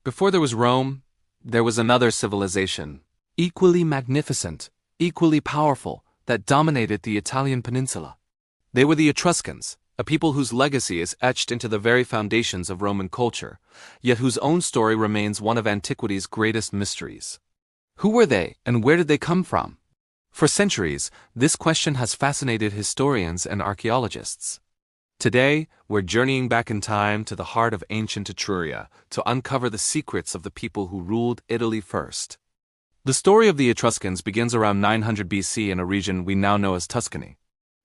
Before there was Rome, there was another civilization, equally magnificent, equally powerful, that dominated the Italian peninsula. They were the Etruscans, a people whose legacy is etched into the very foundations of Roman culture, yet whose own story remains one of antiquity's greatest mysteries. Who were they, and where did they come from? For centuries, this question has fascinated historians and archaeologists. Today, we're journeying back in time to the heart of ancient Etruria to uncover the secrets of the people who ruled Italy first. The story of the Etruscans begins around 900 BC in a region we now know as Tuscany.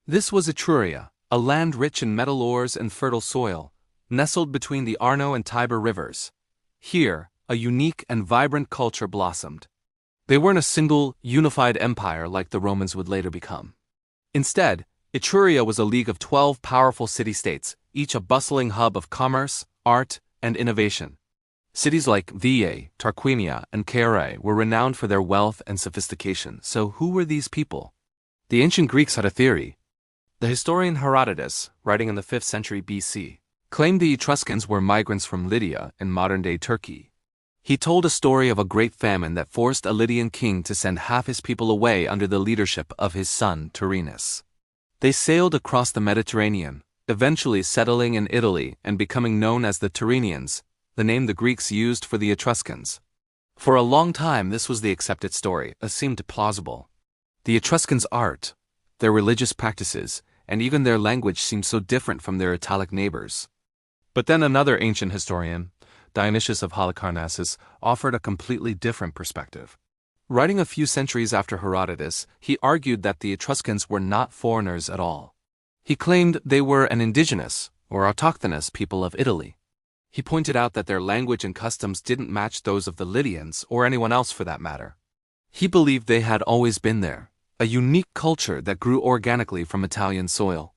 This was Etruria, a land rich in metal ores and fertile soil, nestled between the Arno and Tiber rivers. Here, a unique and vibrant culture blossomed. They weren't a single, unified empire like the Romans would later become. Instead, Etruria was a league of 12 powerful city-states, each a bustling hub of commerce, art, and innovation. Cities like Veii, Tarquinia, and Caere were renowned for their wealth and sophistication. So who were these people? The ancient Greeks had a theory. The historian Herodotus, writing in the 5th century BC, claimed the Etruscans were migrants from Lydia in modern-day Turkey. He told a story of a great famine that forced a Lydian king to send half his people away under the leadership of his son Turnus. They sailed across the Mediterranean, eventually settling in Italy and becoming known as the Tyrrhenians, the name the Greeks used for the Etruscans. For a long time, this was the accepted story, as seemed plausible. The Etruscans' art, their religious practices, and even their language seemed so different from their Italic neighbors. But then another ancient historian, Dionysius of Halicarnassus, offered a completely different perspective. Writing a few centuries after Herodotus, he argued that the Etruscans were not foreigners at all. He claimed they were an indigenous, or autochthonous people of Italy. He pointed out that their language and customs didn't match those of the Lydians, or anyone else for that matter. He believed they had always been there, a unique culture that grew organically from Italian soil.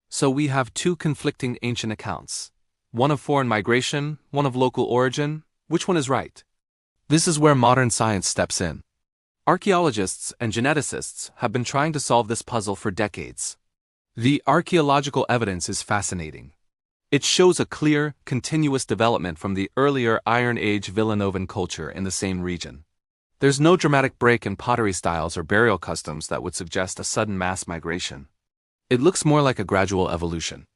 So we have two conflicting ancient accounts. One of foreign migration, one of local origin. Which one is right? This is where modern science steps in. Archaeologists and geneticists have been trying to solve this puzzle for decades. The archaeological evidence is fascinating. It shows a clear, continuous development from the earlier Iron Age Villanovan culture in the same region. There's no dramatic break in pottery styles or burial customs that would suggest a sudden mass migration. It looks more like a gradual evolution.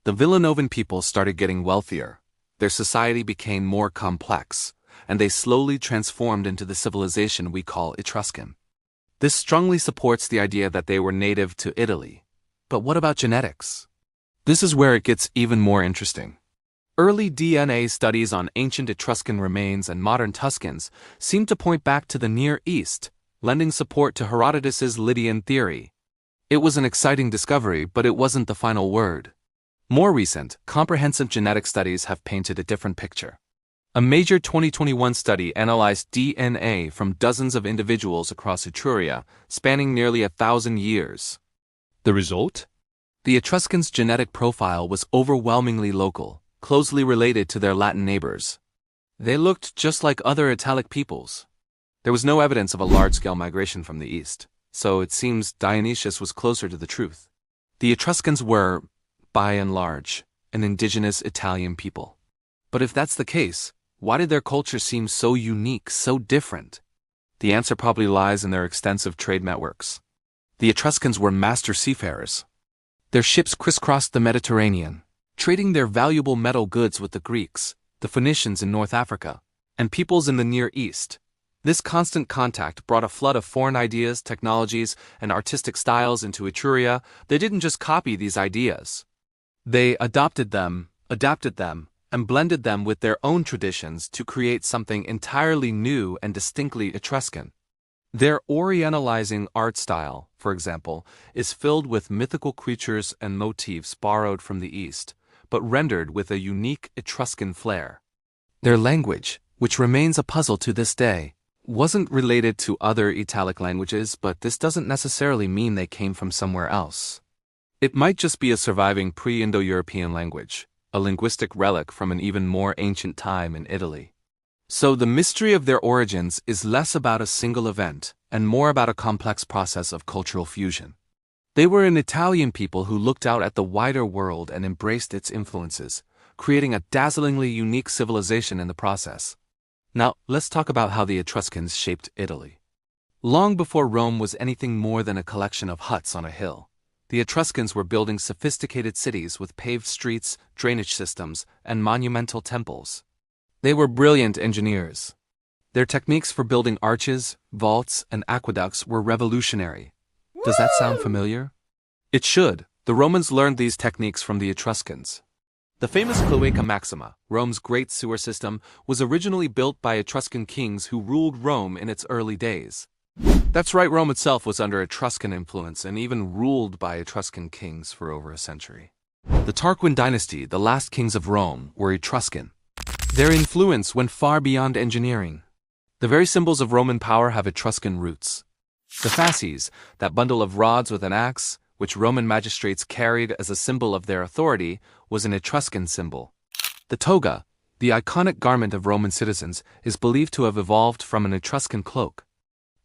The Villanovan people started getting wealthier, their society became more complex, and they slowly transformed into the civilization we call Etruscan. This strongly supports the idea that they were native to Italy. But what about genetics? This is where it gets even more interesting. Early DNA studies on ancient Etruscan remains and modern Tuscans seem to point back to the Near East, lending support to Herodotus's Lydian theory. It was an exciting discovery, but it wasn't the final word. More recent, comprehensive genetic studies have painted a different picture. A major 2021 study analyzed DNA from dozens of individuals across Etruria, spanning nearly 1,000 years. The result? The Etruscans' genetic profile was overwhelmingly local, closely related to their Latin neighbors. They looked just like other Italic peoples. There was no evidence of a large-scale migration from the east, so it seems Dionysius was closer to the truth. The Etruscans were, by and large, an indigenous Italian people. But if that's the case, why did their culture seem so unique, so different? The answer probably lies in their extensive trade networks. The Etruscans were master seafarers. Their ships crisscrossed the Mediterranean, trading their valuable metal goods with the Greeks, the Phoenicians in North Africa, and peoples in the Near East. This constant contact brought a flood of foreign ideas, technologies, and artistic styles into Etruria. They didn't just copy these ideas. They adopted them, adapted them, and blended them with their own traditions to create something entirely new and distinctly Etruscan. Their Orientalizing art style, for example, is filled with mythical creatures and motifs borrowed from the East, but rendered with a unique Etruscan flair. Their language, which remains a puzzle to this day, wasn't related to other Italic languages, but this doesn't necessarily mean they came from somewhere else. It might just be a surviving pre-Indo-European language, a linguistic relic from an even more ancient time in Italy. So the mystery of their origins is less about a single event and more about a complex process of cultural fusion. They were an Italian people who looked out at the wider world and embraced its influences, creating a dazzlingly unique civilization in the process. Now, let's talk about how the Etruscans shaped Italy. Long before Rome was anything more than a collection of huts on a hill, the Etruscans were building sophisticated cities with paved streets, drainage systems, and monumental temples. They were brilliant engineers. Their techniques for building arches, vaults, and aqueducts were revolutionary. Does that sound familiar? It should. The Romans learned these techniques from the Etruscans. The famous Cloaca Maxima, Rome's great sewer system, was originally built by Etruscan kings who ruled Rome in its early days. That's right, Rome itself was under Etruscan influence and even ruled by Etruscan kings for over a century. The Tarquin dynasty, the last kings of Rome, were Etruscan. Their influence went far beyond engineering. The very symbols of Roman power have Etruscan roots. The fasces, that bundle of rods with an axe, which Roman magistrates carried as a symbol of their authority, was an Etruscan symbol. The toga, the iconic garment of Roman citizens, is believed to have evolved from an Etruscan cloak.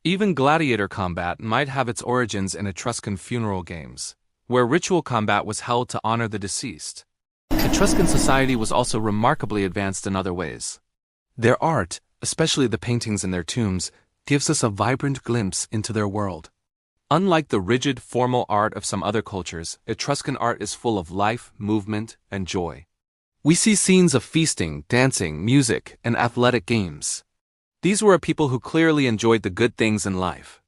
Even gladiator combat might have its origins in Etruscan funeral games, where ritual combat was held to honor the deceased. Etruscan society was also remarkably advanced in other ways. Their art, especially the paintings in their tombs, gives us a vibrant glimpse into their world. Unlike the rigid, formal art of some other cultures, Etruscan art is full of life, movement, and joy. We see scenes of feasting, dancing, music, and athletic games. These were a people who clearly enjoyed the good things in life.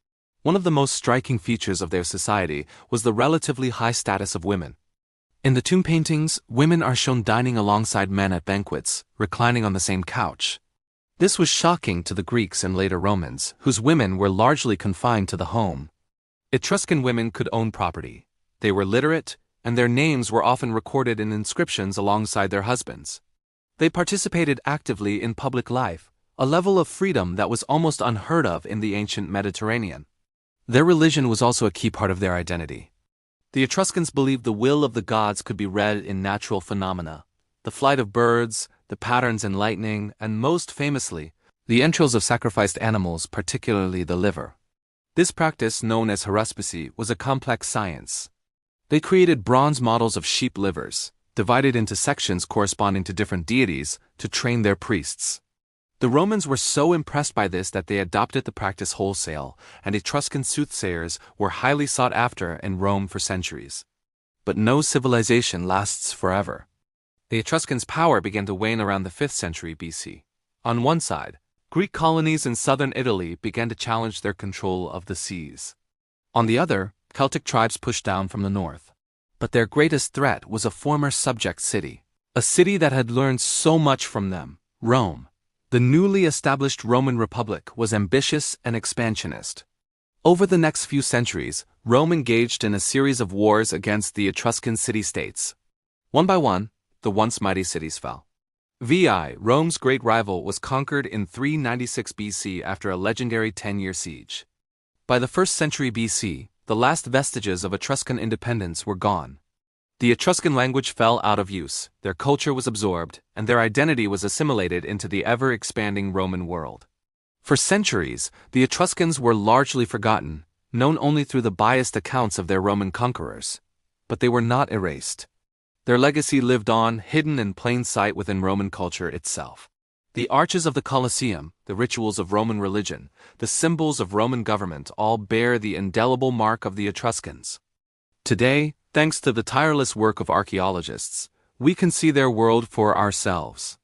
One of the most striking features of their society was the relatively high status of women. In the tomb paintings, women are shown dining alongside men at banquets, reclining on the same couch. This was shocking to the Greeks and later Romans, whose women were largely confined to the home. Etruscan women could own property. They were literate, and their names were often recorded in inscriptions alongside their husbands. They participated actively in public life, a level of freedom that was almost unheard of in the ancient Mediterranean. Their religion was also a key part of their identity. The Etruscans believed the will of the gods could be read in natural phenomena, the flight of birds, the patterns in lightning, and most famously, the entrails of sacrificed animals, particularly the liver. This practice, known as haruspicy, was a complex science. They created bronze models of sheep livers, divided into sections corresponding to different deities, to train their priests. The Romans were so impressed by this that they adopted the practice wholesale, and Etruscan soothsayers were highly sought after in Rome for centuries. But no civilization lasts forever. The Etruscans' power began to wane around the 5th century BC. On one side, Greek colonies in southern Italy began to challenge their control of the seas. On the other, Celtic tribes pushed down from the north. But their greatest threat was a former subject city, a city that had learned so much from them, Rome. The newly established Roman Republic was ambitious and expansionist. Over the next few centuries, Rome engaged in a series of wars against the Etruscan city-states. One by one, the once mighty cities fell. Rome's great rival, was conquered in 396 BC after a legendary 10-year siege. By the 1st century BC, the last vestiges of Etruscan independence were gone. The Etruscan language fell out of use, their culture was absorbed, and their identity was assimilated into the ever-expanding Roman world. For centuries, the Etruscans were largely forgotten, known only through the biased accounts of their Roman conquerors. But they were not erased. Their legacy lived on, hidden in plain sight within Roman culture itself. The arches of the Colosseum, the rituals of Roman religion, the symbols of Roman government all bear the indelible mark of the Etruscans. Today, thanks to the tireless work of archaeologists, we can see their world for ourselves.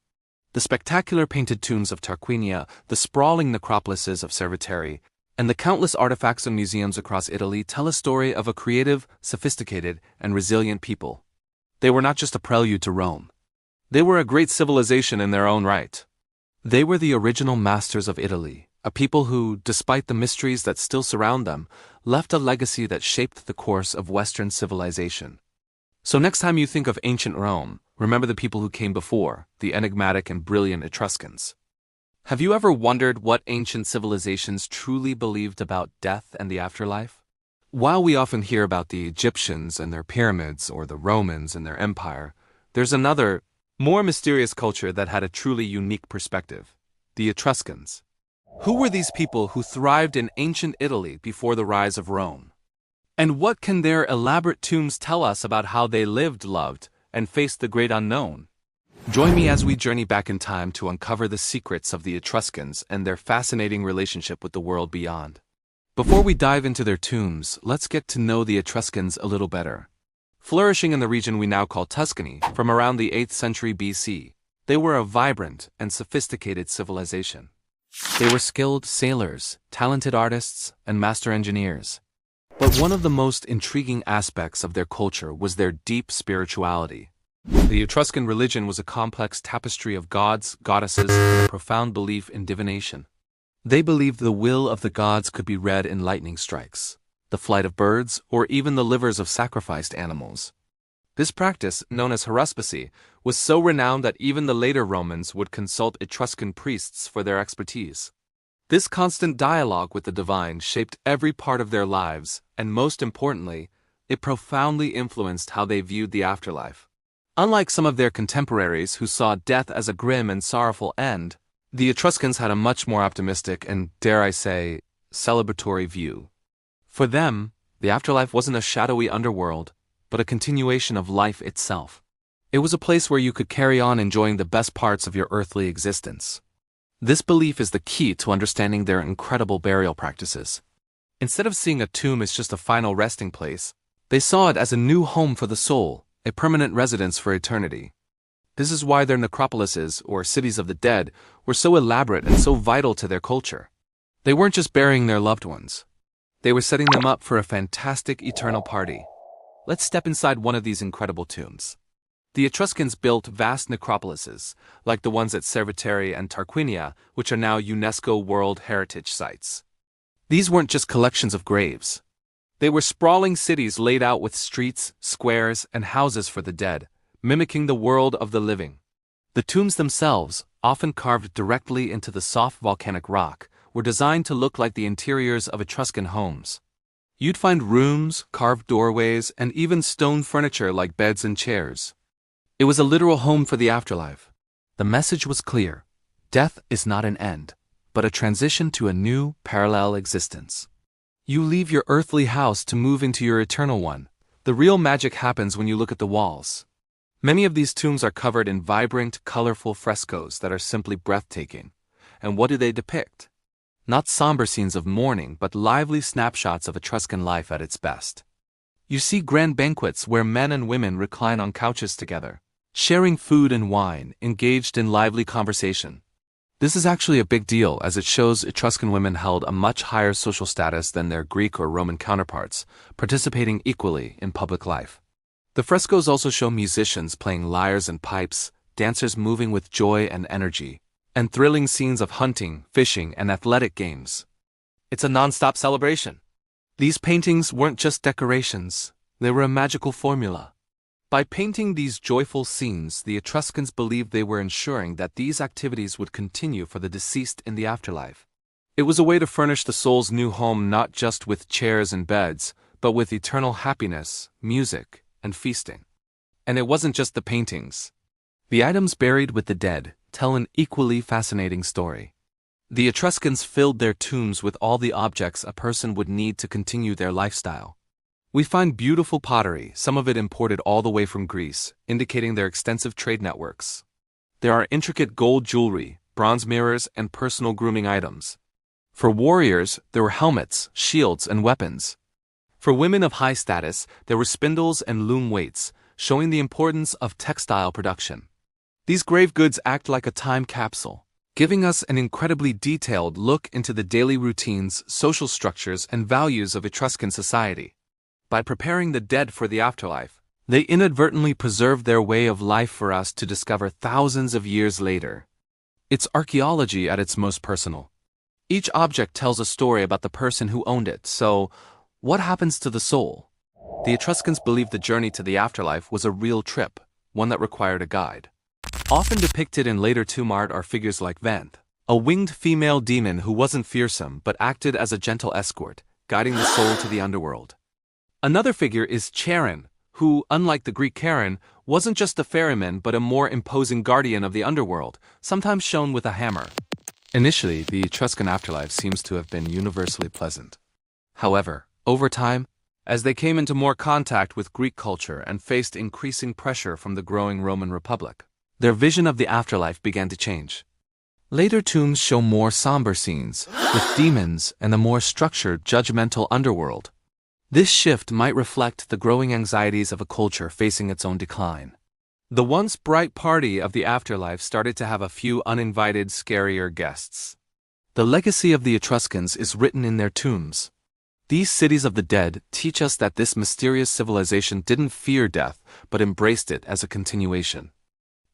The spectacular painted tombs of Tarquinia, the sprawling necropolises of Cerveteri, and the countless artifacts in museums across Italy tell a story of a creative, sophisticated, and resilient people. They were not just a prelude to Rome. They were a great civilization in their own right. They were the original masters of Italy, a people who, despite the mysteries that still surround them, left a legacy that shaped the course of Western civilization. So next time you think of ancient Rome, remember the people who came before, the enigmatic and brilliant Etruscans. Have you ever wondered what ancient civilizations truly believed about death and the afterlife? While we often hear about the Egyptians and their pyramids or the Romans and their empire, there's another, more mysterious culture that had a truly unique perspective: the Etruscans. Who were these people who thrived in ancient Italy before the rise of Rome? And what can their elaborate tombs tell us about how they lived, loved, and faced the great unknown? Join me as we journey back in time to uncover the secrets of the Etruscans and their fascinating relationship with the world beyond. Before we dive into their tombs, let's get to know the Etruscans a little better. Flourishing in the region we now call Tuscany, from around the 8th century BC, they were a vibrant and sophisticated civilization. They were skilled sailors, talented artists, and master engineers. But one of the most intriguing aspects of their culture was their deep spirituality. The Etruscan religion was a complex tapestry of gods, goddesses, and a profound belief in divination. They believed the will of the gods could be read in lightning strikes, the flight of birds, or even the livers of sacrificed animals. This practice, known as haruspicy, was so renowned that even the later Romans would consult Etruscan priests for their expertise. This constant dialogue with the divine shaped every part of their lives, and most importantly, it profoundly influenced how they viewed the afterlife. Unlike some of their contemporaries who saw death as a grim and sorrowful end, the Etruscans had a much more optimistic and, dare I say, celebratory view. For them, the afterlife wasn't a shadowy underworld, but a continuation of life itself. It was a place where you could carry on enjoying the best parts of your earthly existence. This belief is the key to understanding their incredible burial practices. Instead of seeing a tomb as just a final resting place, they saw it as a new home for the soul, a permanent residence for eternity. This is why their necropolises, or cities of the dead, were so elaborate and so vital to their culture. They weren't just burying their loved ones. They were setting them up for a fantastic eternal party. Let's step inside one of these incredible tombs. The Etruscans built vast necropolises, like the ones at Cerveteri and Tarquinia, which are now UNESCO World Heritage Sites. These weren't just collections of graves. They were sprawling cities laid out with streets, squares, and houses for the dead, mimicking the world of the living. The tombs themselves, often carved directly into the soft volcanic rock, were designed to look like the interiors of Etruscan homes. You'd find rooms, carved doorways, and even stone furniture like beds and chairs. It was a literal home for the afterlife. The message was clear: death is not an end, but a transition to a new, parallel existence. You leave your earthly house to move into your eternal one. The real magic happens when you look at the walls. Many of these tombs are covered in vibrant, colorful frescoes that are simply breathtaking. And what do they depict? Not somber scenes of mourning, but lively snapshots of Etruscan life at its best. You see grand banquets where men and women recline on couches together, sharing food and wine, engaged in lively conversation. This is actually a big deal, as it shows Etruscan women held a much higher social status than their Greek or Roman counterparts, participating equally in public life. The frescoes also show musicians playing lyres and pipes, dancers moving with joy and energy, and thrilling scenes of hunting, fishing, and athletic games. It's a non-stop celebration. These paintings weren't just decorations, they were a magical formula. By painting these joyful scenes, the Etruscans believed they were ensuring that these activities would continue for the deceased in the afterlife. It was a way to furnish the soul's new home not just with chairs and beds, but with eternal happiness, music, and feasting. And it wasn't just the paintings. The items buried with the dead tell an equally fascinating story. The Etruscans filled their tombs with all the objects a person would need to continue their lifestyle. We find beautiful pottery, some of it imported all the way from Greece, indicating their extensive trade networks. There are intricate gold jewelry, bronze mirrors, and personal grooming items. For warriors, there were helmets, shields, and weapons. For women of high status, there were spindles and loom weights, showing the importance of textile production. These grave goods act like a time capsule, giving us an incredibly detailed look into the daily routines, social structures, and values of Etruscan society. By preparing the dead for the afterlife, they inadvertently preserved their way of life for us to discover thousands of years later. It's archaeology at its most personal. Each object tells a story about the person who owned it, so what happens to the soul? The Etruscans believed the journey to the afterlife was a real trip, one that required a guide. Often depicted in later tomb art are figures like Vent, a winged female demon who wasn't fearsome but acted as a gentle escort, guiding the soul to the underworld. Another figure is Charon, who, unlike the Greek Charon, wasn't just a ferryman but a more imposing guardian of the underworld, sometimes shown with a hammer. Initially, the Etruscan afterlife seems to have been universally pleasant. However, over time, as they came into more contact with Greek culture and faced increasing pressure from the growing Roman Republic, their vision of the afterlife began to change. Later tombs show more somber scenes, with demons and a more structured, judgmental underworld. This shift might reflect the growing anxieties of a culture facing its own decline. The once bright party of the afterlife started to have a few uninvited, scarier guests. The legacy of the Etruscans is written in their tombs. These cities of the dead teach us that this mysterious civilization didn't fear death, but embraced it as a continuation.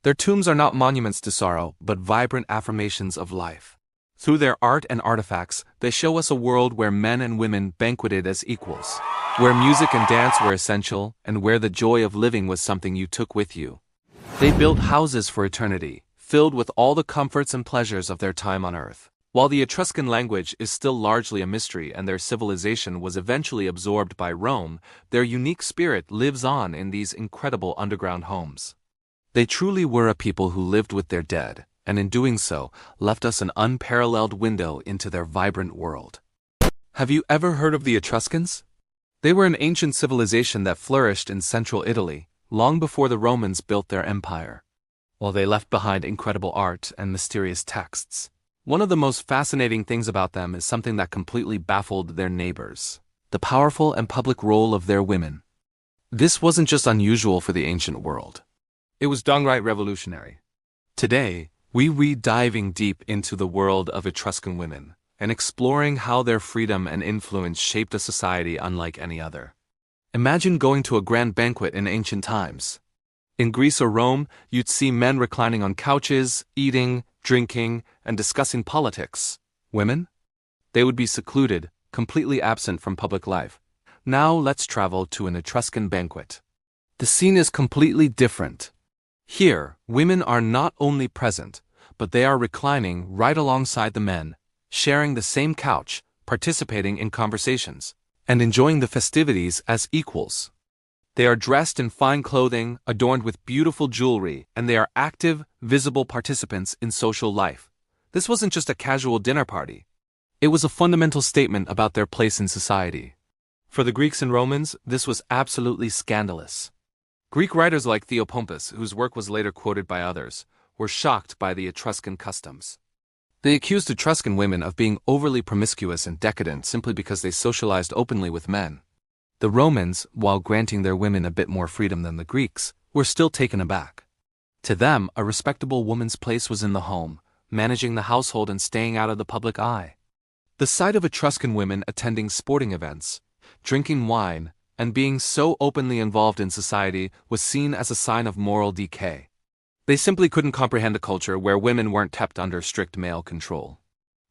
Their tombs are not monuments to sorrow, but vibrant affirmations of life. Through their art and artifacts, they show us a world where men and women banqueted as equals, where music and dance were essential, and where the joy of living was something you took with you. They built houses for eternity, filled with all the comforts and pleasures of their time on earth. While the Etruscan language is still largely a mystery and their civilization was eventually absorbed by Rome, their unique spirit lives on in these incredible underground homes. They truly were a people who lived with their dead, and in doing so, left us an unparalleled window into their vibrant world. Have you ever heard of the Etruscans? They were an ancient civilization that flourished in central Italy, long before the Romans built their empire. While they left behind incredible art and mysterious texts, one of the most fascinating things about them is something that completely baffled their neighbors: the powerful and public role of their women. This wasn't just unusual for the ancient world. It was downright revolutionary. Today, we read diving deep into the world of Etruscan women and exploring how their freedom and influence shaped a society unlike any other. Imagine going to a grand banquet in ancient times. In Greece or Rome, you'd see men reclining on couches, eating, drinking, and discussing politics. Women? They would be secluded, completely absent from public life. Now let's travel to an Etruscan banquet. The scene is completely different. Here, women are not only present, but they are reclining right alongside the men, sharing the same couch, participating in conversations, and enjoying the festivities as equals. They are dressed in fine clothing, adorned with beautiful jewelry, and they are active, visible participants in social life. This wasn't just a casual dinner party. It was a fundamental statement about their place in society. For the Greeks and Romans, this was absolutely scandalous. Greek writers like Theopompus, whose work was later quoted by others, were shocked by the Etruscan customs. They accused Etruscan women of being overly promiscuous and decadent simply because they socialized openly with men. The Romans, while granting their women a bit more freedom than the Greeks, were still taken aback. To them, a respectable woman's place was in the home, managing the household and staying out of the public eye. The sight of Etruscan women attending sporting events, drinking wine, and being so openly involved in society was seen as a sign of moral decay. They simply couldn't comprehend a culture where women weren't kept under strict male control.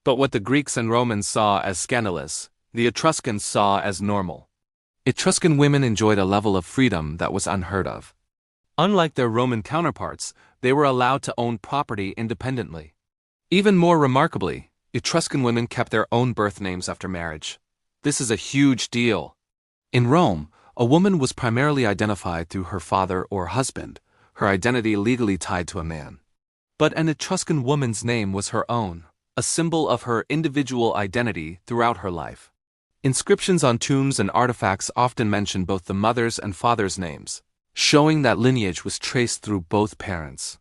But what the Greeks and Romans saw as scandalous, the Etruscans saw as normal. Etruscan women enjoyed a level of freedom that was unheard of. Unlike their Roman counterparts, they were allowed to own property independently. Even more remarkably, Etruscan women kept their own birth names after marriage. This is a huge deal. In Rome, a woman was primarily identified through her father or husband, her identity legally tied to a man. But an Etruscan woman's name was her own, a symbol of her individual identity throughout her life. Inscriptions on tombs and artifacts often mention both the mother's and father's names, showing that lineage was traced through both parents.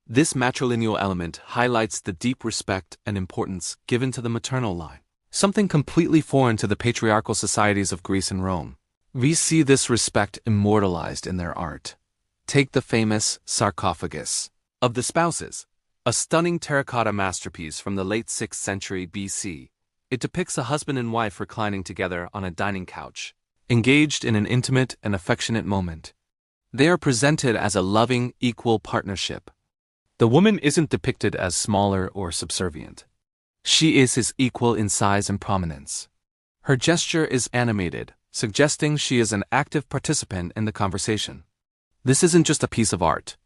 This matrilineal element highlights the deep respect and importance given to the maternal line, something completely foreign to the patriarchal societies of Greece and Rome. We see this respect immortalized in their art. Take the famous sarcophagus of the spouses, a stunning terracotta masterpiece from the late 6th century BC. It depicts a husband and wife reclining together on a dining couch, engaged in an intimate and affectionate moment. They are presented as a loving, equal partnership. The woman isn't depicted as smaller or subservient. She is his equal in size and prominence. Her gesture is animated, suggesting she is an active participant in the conversation. This isn't just a piece of art.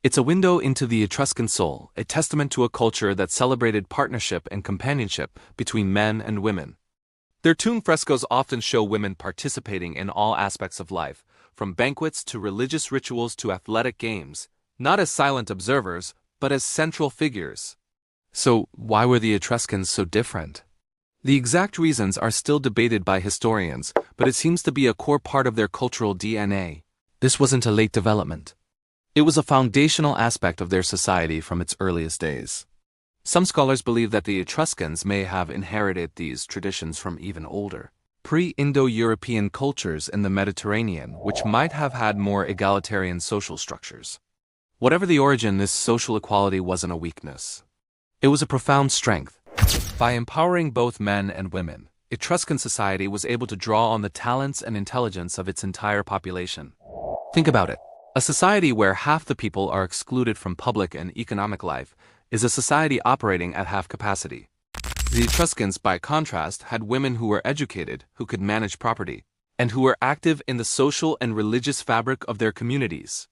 It's a window into the Etruscan soul, a testament to a culture that celebrated partnership and companionship between men and women. Their tomb frescoes often show women participating in all aspects of life, from banquets to religious rituals to athletic games, not as silent observers, but as central figures. So, why were the Etruscans so different? The exact reasons are still debated by historians, but it seems to be a core part of their cultural DNA. This wasn't a late development. It was a foundational aspect of their society from its earliest days. Some scholars believe that the Etruscans may have inherited these traditions from even older, pre-Indo-European cultures in the Mediterranean, which might have had more egalitarian social structures. Whatever the origin, this social equality wasn't a weakness. It was a profound strength. By empowering both men and women, Etruscan society was able to draw on the talents and intelligence of its entire population. Think about it. A society where half the people are excluded from public and economic life is a society operating at half capacity. The Etruscans, by contrast, had women who were educated, who could manage property, and who were active in the social and religious fabric of their communities.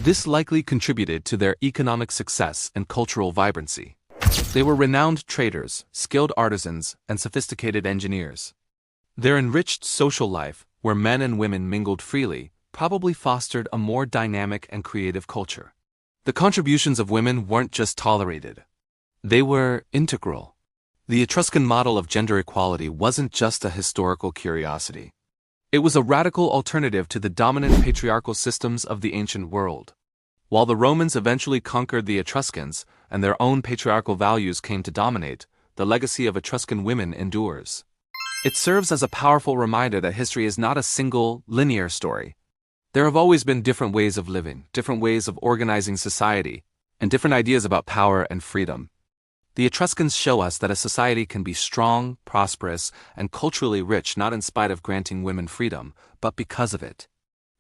This likely contributed to their economic success and cultural vibrancy. They were renowned traders, skilled artisans, and sophisticated engineers. Their enriched social life, where men and women mingled freely, probably fostered a more dynamic and creative culture. The contributions of women weren't just tolerated. They were integral. The Etruscan model of gender equality wasn't just a historical curiosity. It was a radical alternative to the dominant patriarchal systems of the ancient world. While the Romans eventually conquered the Etruscans and their own patriarchal values came to dominate, the legacy of Etruscan women endures. It serves as a powerful reminder that history is not a single, linear story. There have always been different ways of living, different ways of organizing society, and different ideas about power and freedom. The Etruscans show us that a society can be strong, prosperous, and culturally rich not in spite of granting women freedom, but because of it.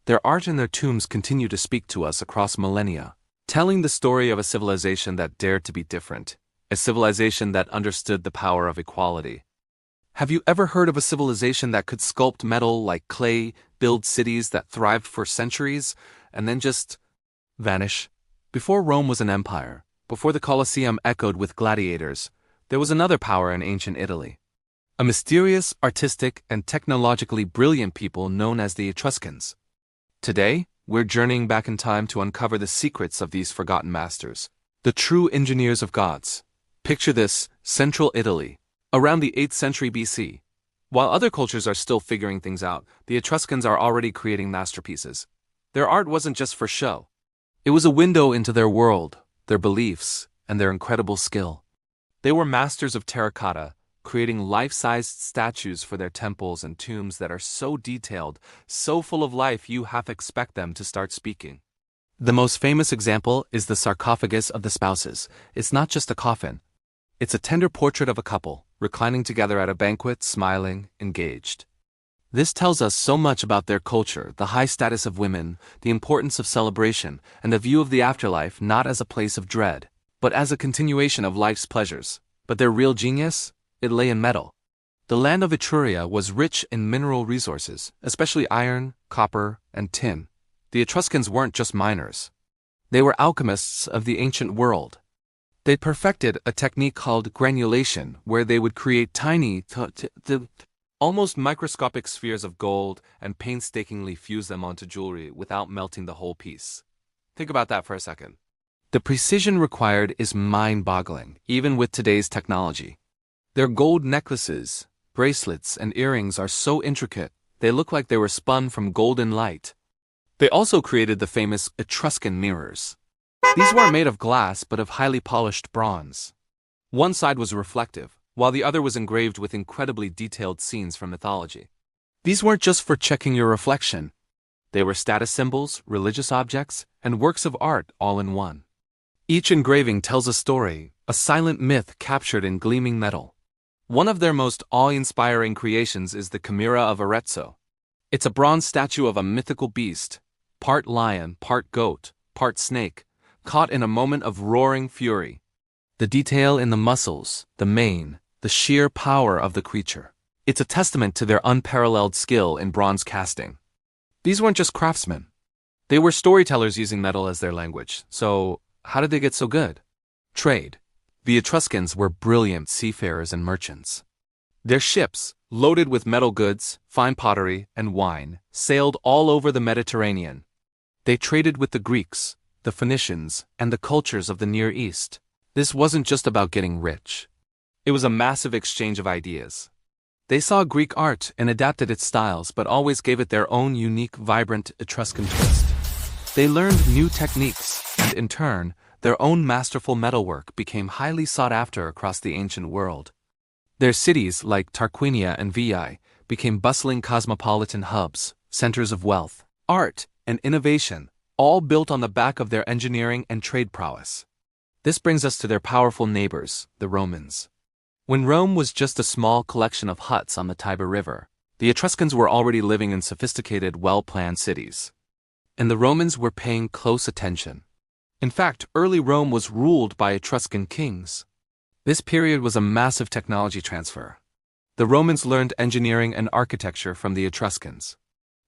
Their art and their tombs continue to speak to us across millennia, telling the story of a civilization that dared to be different, a civilization that understood the power of equality. Have you ever heard of a civilization that could sculpt metal like clay, build cities that thrived for centuries, and then just vanish? Before Rome was an empire, before the Colosseum echoed with gladiators, there was another power in ancient Italy. A mysterious, artistic, and technologically brilliant people known as the Etruscans. Today, we're journeying back in time to uncover the secrets of these forgotten masters, the true engineers of gods. Picture this: central Italy, around the 8th century BC. While other cultures are still figuring things out, the Etruscans are already creating masterpieces. Their art wasn't just for show. It was a window into their world, their beliefs, and their incredible skill. They were masters of terracotta, creating life-sized statues for their temples and tombs that are so detailed, so full of life you half expect them to start speaking. The most famous example is the sarcophagus of the spouses. It's not just a coffin. It's a tender portrait of a couple, reclining together at a banquet, smiling, engaged. This tells us so much about their culture, the high status of women, the importance of celebration, and the view of the afterlife not as a place of dread, but as a continuation of life's pleasures. But their real genius? It lay in metal. The land of Etruria was rich in mineral resources, especially iron, copper, and tin. The Etruscans weren't just miners. They were alchemists of the ancient world. They perfected a technique called granulation, where they would create tiny, almost microscopic spheres of gold and painstakingly fuse them onto jewelry without melting the whole piece. Think about that for a second. The precision required is mind-boggling, even with today's technology. Their gold necklaces, bracelets, and earrings are so intricate, they look like they were spun from golden light. They also created the famous Etruscan mirrors. These weren't made of glass but of highly polished bronze. One side was reflective, while the other was engraved with incredibly detailed scenes from mythology. These weren't just for checking your reflection. They were status symbols, religious objects, and works of art all in one. Each engraving tells a story, a silent myth captured in gleaming metal. One of their most awe-inspiring creations is the Chimera of Arezzo. It's a bronze statue of a mythical beast, part lion, part goat, part snake, caught in a moment of roaring fury. The detail in the muscles, the mane, the sheer power of the creature. It's a testament to their unparalleled skill in bronze casting. These weren't just craftsmen. They were storytellers using metal as their language. So, how did they get so good? Trade. The Etruscans were brilliant seafarers and merchants. Their ships, loaded with metal goods, fine pottery, and wine, sailed all over the Mediterranean. They traded with the Greeks, the Phoenicians, and the cultures of the Near East. This wasn't just about getting rich. It was a massive exchange of ideas. They saw Greek art and adapted its styles but always gave it their own unique, vibrant Etruscan twist. They learned new techniques, and in turn, their own masterful metalwork became highly sought after across the ancient world. Their cities, like Tarquinia and Veii, became bustling cosmopolitan hubs, centers of wealth, art, and innovation, all built on the back of their engineering and trade prowess. This brings us to their powerful neighbors, the Romans. When Rome was just a small collection of huts on the Tiber River, the Etruscans were already living in sophisticated, well-planned cities. And the Romans were paying close attention. In fact, early Rome was ruled by Etruscan kings. This period was a massive technology transfer. The Romans learned engineering and architecture from the Etruscans.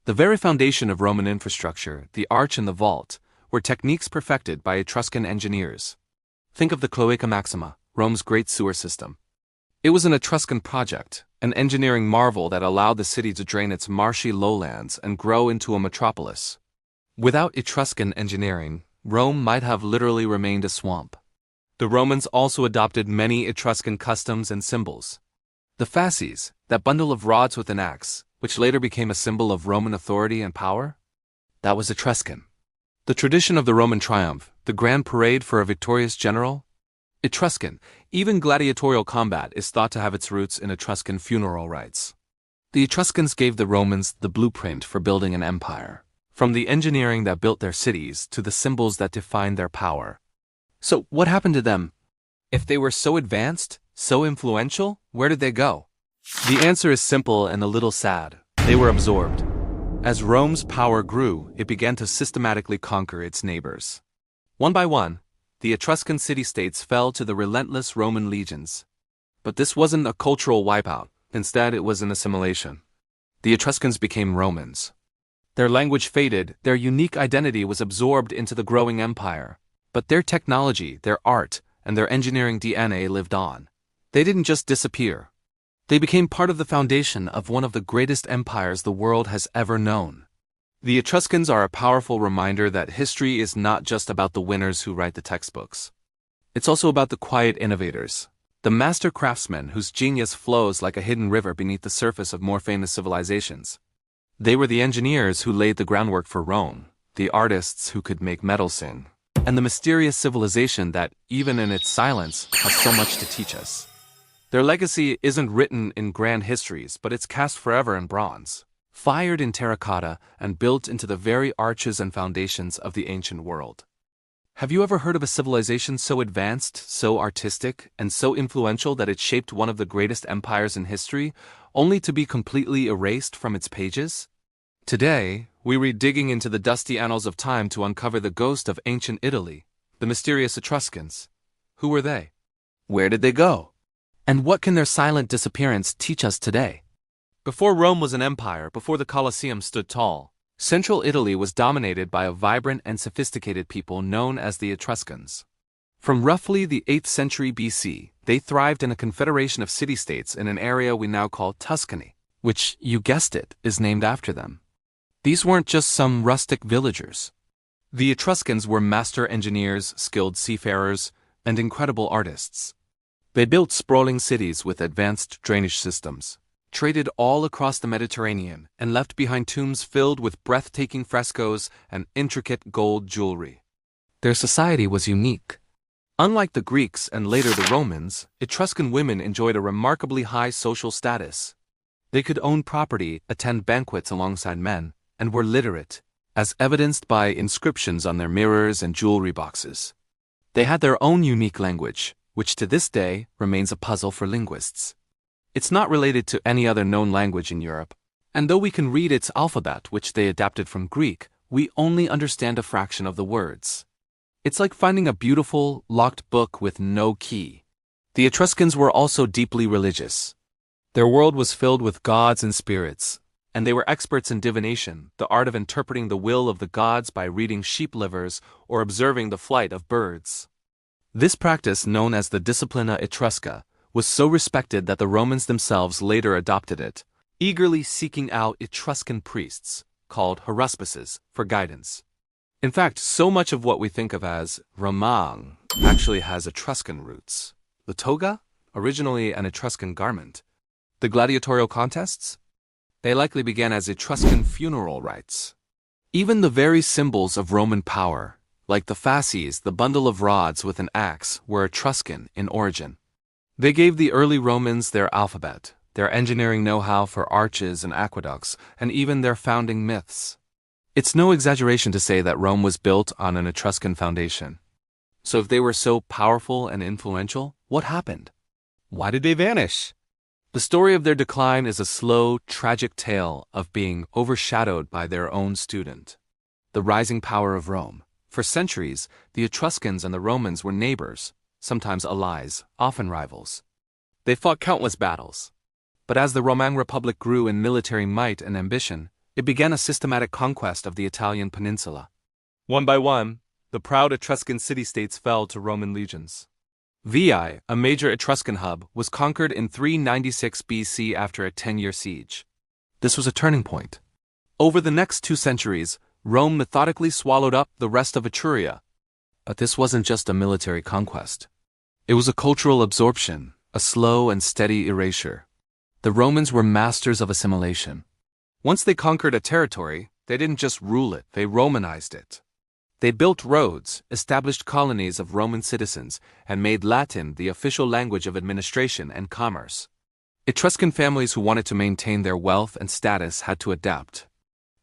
The very foundation of Roman infrastructure, the arch and the vault, were techniques perfected by Etruscan engineers. Think of the Cloaca Maxima, Rome's great sewer system. It was an Etruscan project, an engineering marvel that allowed the city to drain its marshy lowlands and grow into a metropolis. Without Etruscan engineering, Rome might have literally remained a swamp. The Romans also adopted many Etruscan customs and symbols. The fasces, that bundle of rods with an axe, which later became a symbol of Roman authority and power, that was Etruscan. The tradition of the Roman triumph, the grand parade for a victorious general, Etruscan. Even gladiatorial combat is thought to have its roots in Etruscan funeral rites. The Etruscans gave the Romans the blueprint for building an empire, from the engineering that built their cities to the symbols that defined their power. So, what happened to them? If they were so advanced, so influential, where did they go? The answer is simple and a little sad. They were absorbed. As Rome's power grew, it began to systematically conquer its neighbors. One by one, the Etruscan city-states fell to the relentless Roman legions. But this wasn't a cultural wipeout. Instead, it was an assimilation. The Etruscans became Romans. Their language faded, their unique identity was absorbed into the growing empire. But their technology, their art, and their engineering DNA lived on. They didn't just disappear. They became part of the foundation of one of the greatest empires the world has ever known. The Etruscans are a powerful reminder that history is not just about the winners who write the textbooks. It's also about the quiet innovators, the master craftsmen whose genius flows like a hidden river beneath the surface of more famous civilizations. They were the engineers who laid the groundwork for Rome, the artists who could make metal sing, and the mysterious civilization that, even in its silence, has so much to teach us. Their legacy isn't written in grand histories, but it's cast forever in bronze, fired in terracotta, and built into the very arches and foundations of the ancient world. Have you ever heard of a civilization so advanced, so artistic, and so influential that it shaped one of the greatest empires in history, only to be completely erased from its pages? Today, we read digging into the dusty annals of time to uncover the ghost of ancient Italy, the mysterious Etruscans. Who were they? Where did they go? And what can their silent disappearance teach us today? Before Rome was an empire, before the Colosseum stood tall, central Italy was dominated by a vibrant and sophisticated people known as the Etruscans. From roughly the 8th century BC, they thrived in a confederation of city-states in an area we now call Tuscany, which, you guessed it, is named after them. These weren't just some rustic villagers. The Etruscans were master engineers, skilled seafarers, and incredible artists. They built sprawling cities with advanced drainage systems, traded all across the Mediterranean, and left behind tombs filled with breathtaking frescoes and intricate gold jewelry. Their society was unique. Unlike the Greeks and later the Romans, Etruscan women enjoyed a remarkably high social status. They could own property, attend banquets alongside men, and were literate, as evidenced by inscriptions on their mirrors and jewelry boxes. They had their own unique language, which to this day remains a puzzle for linguists. It's not related to any other known language in Europe, and though we can read its alphabet, which they adapted from Greek, we only understand a fraction of the words. It's like finding a beautiful, locked book with no key. The Etruscans were also deeply religious. Their world was filled with gods and spirits, and they were experts in divination, the art of interpreting the will of the gods by reading sheep livers or observing the flight of birds. This practice, known as the Disciplina Etrusca, was so respected that the Romans themselves later adopted it, eagerly seeking out Etruscan priests, called haruspices, for guidance. In fact, so much of what we think of as Roman actually has Etruscan roots. The toga, originally an Etruscan garment. The gladiatorial contests? They likely began as Etruscan funeral rites. Even the very symbols of Roman power, like the fasces, the bundle of rods with an axe, were Etruscan in origin. They gave the early Romans their alphabet, their engineering know-how for arches and aqueducts, and even their founding myths. It's no exaggeration to say that Rome was built on an Etruscan foundation. So if they were so powerful and influential, what happened? Why did they vanish? The story of their decline is a slow, tragic tale of being overshadowed by their own student. The rising power of Rome. For centuries, the Etruscans and the Romans were neighbors, sometimes allies, often rivals. They fought countless battles. But as the Roman Republic grew in military might and ambition, it began a systematic conquest of the Italian peninsula. One by one, the proud Etruscan city-states fell to Roman legions. Veii, a major Etruscan hub, was conquered in 396 BC after a 10-year siege. This was a turning point. Over the next 2 centuries, Rome methodically swallowed up the rest of Etruria. But this wasn't just a military conquest. It was a cultural absorption, a slow and steady erasure. The Romans were masters of assimilation. Once they conquered a territory, they didn't just rule it, they Romanized it. They built roads, established colonies of Roman citizens, and made Latin the official language of administration and commerce. Etruscan families who wanted to maintain their wealth and status had to adapt.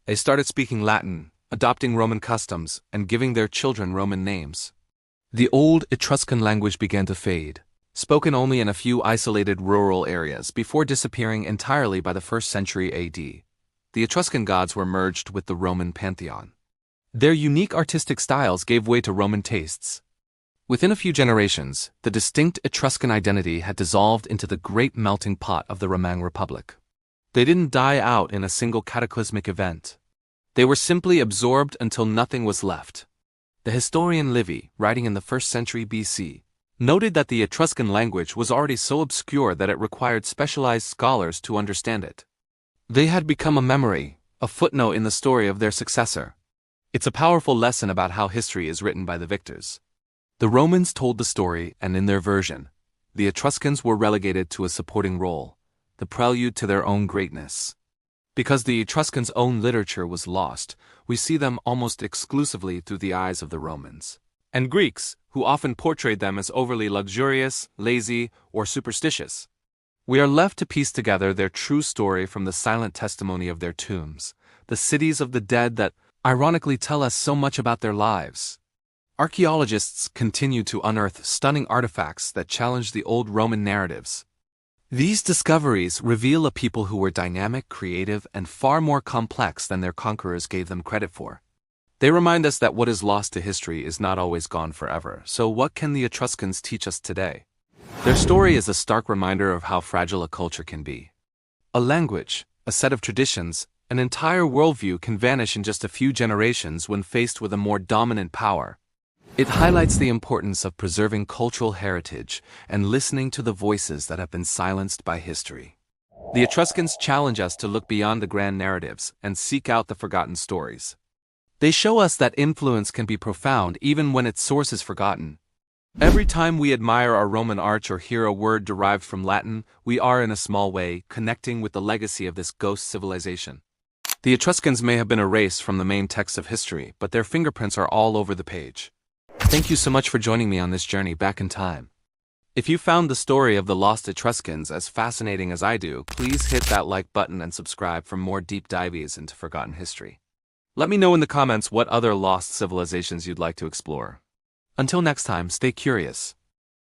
They started speaking Latin, adopting Roman customs, and giving their children Roman names. The old Etruscan language began to fade, spoken only in a few isolated rural areas before disappearing entirely by the 1st century AD. The Etruscan gods were merged with the Roman pantheon. Their unique artistic styles gave way to Roman tastes. Within a few generations, the distinct Etruscan identity had dissolved into the great melting pot of the Roman Republic. They didn't die out in a single cataclysmic event. They were simply absorbed until nothing was left. The historian Livy, writing in the 1st century BC, noted that the Etruscan language was already so obscure that it required specialized scholars to understand it. They had become a memory, a footnote in the story of their successor. It's a powerful lesson about how history is written by the victors. The Romans told the story, and in their version, the Etruscans were relegated to a supporting role, the prelude to their own greatness. Because the Etruscans' own literature was lost, we see them almost exclusively through the eyes of the Romans. And Greeks, who often portrayed them as overly luxurious, lazy, or superstitious. We are left to piece together their true story from the silent testimony of their tombs, the cities of the dead that ironically tell us so much about their lives. Archaeologists continue to unearth stunning artifacts that challenge the old Roman narratives. These discoveries reveal a people who were dynamic, creative, and far more complex than their conquerors gave them credit for. They remind us that what is lost to history is not always gone forever. So what can the Etruscans teach us today? Their story is a stark reminder of how fragile a culture can be. A language, a set of traditions, an entire worldview can vanish in just a few generations when faced with a more dominant power. It highlights the importance of preserving cultural heritage and listening to the voices that have been silenced by history. The Etruscans challenge us to look beyond the grand narratives and seek out the forgotten stories. They show us that influence can be profound even when its source is forgotten. Every time we admire our Roman arch or hear a word derived from Latin, we are in a small way connecting with the legacy of this ghost civilization. The Etruscans may have been erased from the main text of history, but their fingerprints are all over the page. Thank you so much for joining me on this journey back in time. If you found the story of the lost Etruscans as fascinating as I do, please hit that like button and subscribe for more deep dives into forgotten history. Let me know in the comments what other lost civilizations you'd like to explore. Until next time, stay curious.